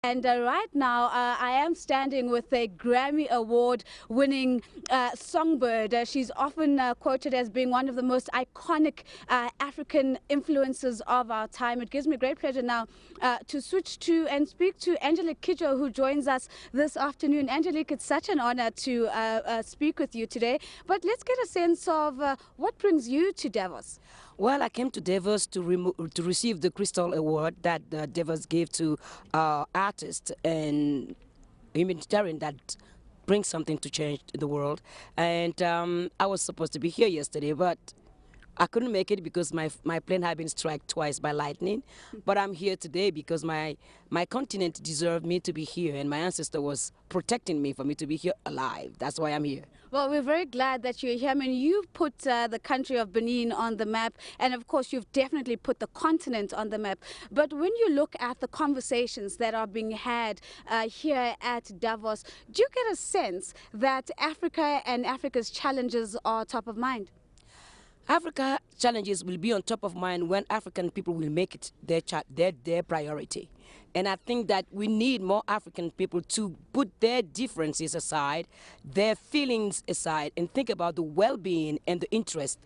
And right now, I am standing with a Grammy Award winning songbird. She's often quoted as being one of the most iconic African influences of our time. It gives me great pleasure now to switch to and speak to Angelique Kidjo, who joins us this afternoon. Angelique, it's such an honor to speak with you today. But let's get a sense of what brings you to Davos. Well, I came to Davos to receive the Crystal Award that Davos gave to artists and humanitarian that brings something to change the world. And I was supposed to be here yesterday, but I couldn't make it because my plane had been struck twice by lightning. But I'm here today because my continent deserved me to be here, and my ancestor was protecting me for me to be here alive. That's why I'm here. Well, we're very glad that you're here. I mean, you've put the country of Benin on the map, and of course, you've definitely put the continent on the map. But when you look at the conversations that are being had here at Davos, do you get a sense that Africa and Africa's challenges are top of mind? Africa challenges will be on top of mind when African people will make it their priority. And I think that we need more African people to put their differences aside, their feelings aside, and think about the well-being and the interest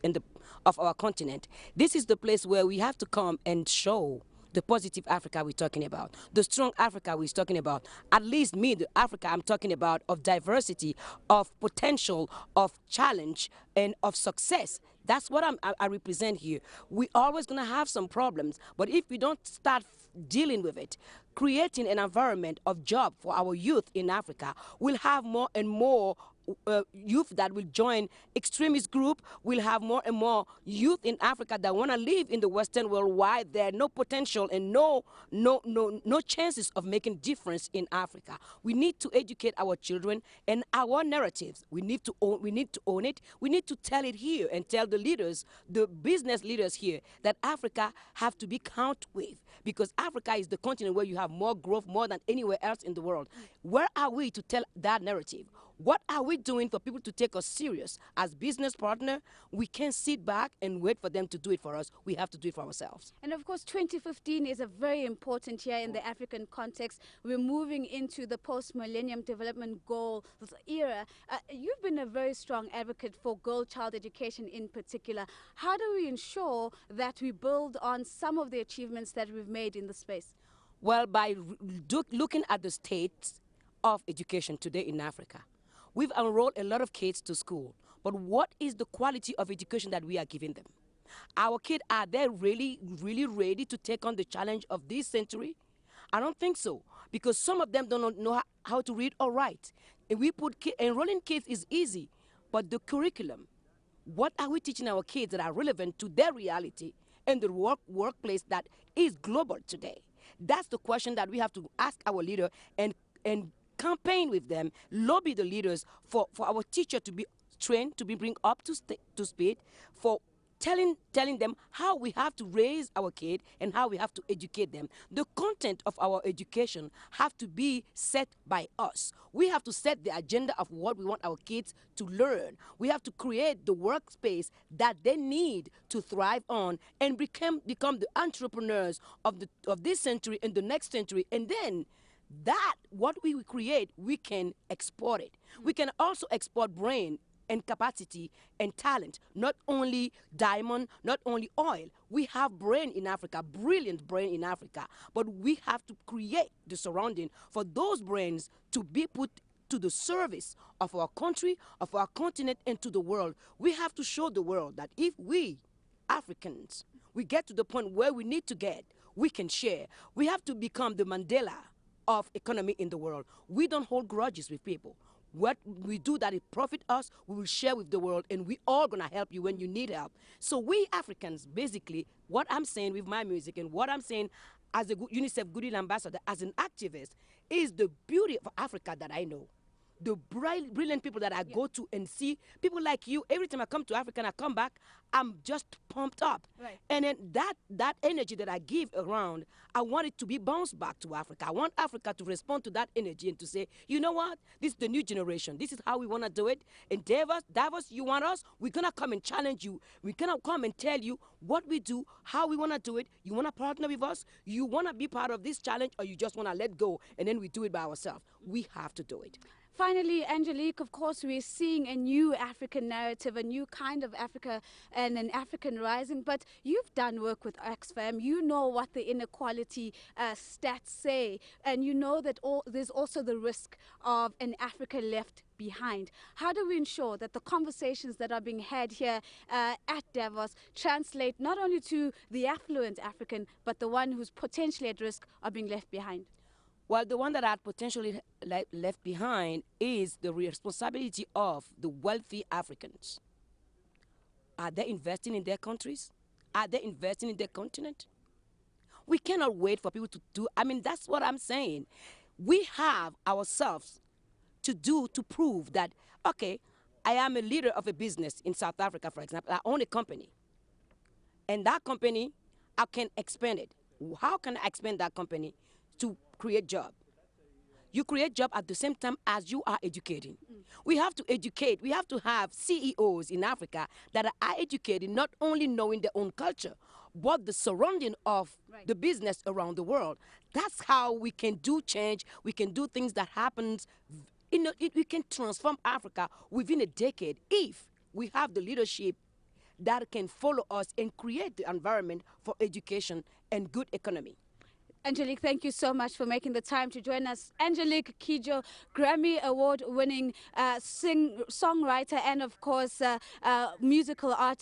of our continent. This is the place where we have to come and show the positive Africa we're talking about, the strong Africa we're talking about. At least me, the Africa I'm talking about, of diversity, of potential, of challenge, and of success. That's what I represent here. We're always going to have some problems, but if we don't start dealing with it, creating an environment of job for our youth in Africa, we'll have more and more youth that will join extremist group. We'll have more and more youth in Africa that want to live in the Western world, why there are no potential and no chances of making difference in Africa. We need to educate our children and our narratives. We need to own it. We need to tell it here and tell the leaders, the business leaders here, that Africa have to be counted with, because Africa is the continent where you have more growth, more than anywhere else in the world. Where are we to tell that narrative? What are we doing for people to take us serious as business partner? We can't sit back and wait for them to do it for us. We have to do it for ourselves. And of course, 2015 is a very important year in the African context. We're moving into the post-millennium development goal era. You've been a very strong advocate for girl-child education in particular. How do we ensure that we build on some of the achievements that we've made in the space? Well, by looking at the state of education today in Africa. We've enrolled a lot of kids to school, but what is the quality of education that we are giving them? Our kids, are they really ready to take on the challenge of this century? I don't think so, because some of them don't know how to read or write. And we put enrolling kids is easy, but the curriculum, what are we teaching our kids that are relevant to their reality and the workplace that is global today? That's the question that we have to ask our leader and campaign with them, lobby the leaders for our teacher to be trained, to be bring up to speed, for telling them how we have to raise our kid and how we have to educate them. The content of our education have to be set by us. We have to set the agenda of what we want our kids to learn. We have to create the workspace that they need to thrive on and become the entrepreneurs of this century and the next century. And then that, what we create, we can export it. We can also export brain and capacity and talent, not only diamond, not only oil. We have brain in Africa, brilliant brain in Africa, but we have to create the surrounding for those brains to be put to the service of our country, of our continent, and to the world. We have to show the world that if we, Africans, we get to the point where we need to get, we can share. We have to become the Mandela of economy in the world. We don't hold grudges with people. What we do that it profit us, we will share with the world, and we all gonna help you when you need help. So we Africans, basically, what I'm saying with my music and what I'm saying as a UNICEF Goodwill Ambassador, as an activist, is the beauty of Africa that I know. the brilliant people that I go to and see, people like you. Every time I come to Africa and I come back, I'm just pumped up. Right. And then that energy that I give around, I want it to be bounced back to Africa. I want Africa to respond to that energy and to say, you know what? This is the new generation. This is how we want to do it. And Davos, you want us? We're going to come and challenge you. We're going to come and tell you what we do, how we want to do it. You want to partner with us? You want to be part of this challenge, or you just want to let go and then we do it by ourselves? We have to do it. Finally, Angelique, of course, we're seeing a new African narrative, a new kind of Africa and an African rising. But you've done work with Oxfam. You know what the inequality stats say. And you know that there's also the risk of an Africa left behind. How do we ensure that the conversations that are being had here at Davos translate not only to the affluent African, but the one who's potentially at risk of being left behind? Well, the one that are potentially left behind is the responsibility of the wealthy Africans. Are they investing in their countries? Are they investing in their continent? We cannot wait for people to do. I mean, that's what I'm saying. We have ourselves to do to prove that, okay, I am a leader of a business in South Africa, for example. I own a company. And that company, I can expand it. How can I expand that company? To create job. You create job at the same time as you are educating. We have to educate. We have to have CEOs in Africa that are educated, not only knowing their own culture, but the surrounding of the business around the world. That's how we can do change. We can do things that happens. We can transform Africa within a decade if we have the leadership that can follow us and create the environment for education and good economy. Angelique, thank you so much for making the time to join us. Angelique Kidjo, Grammy Award-winning songwriter and, of course, musical artist.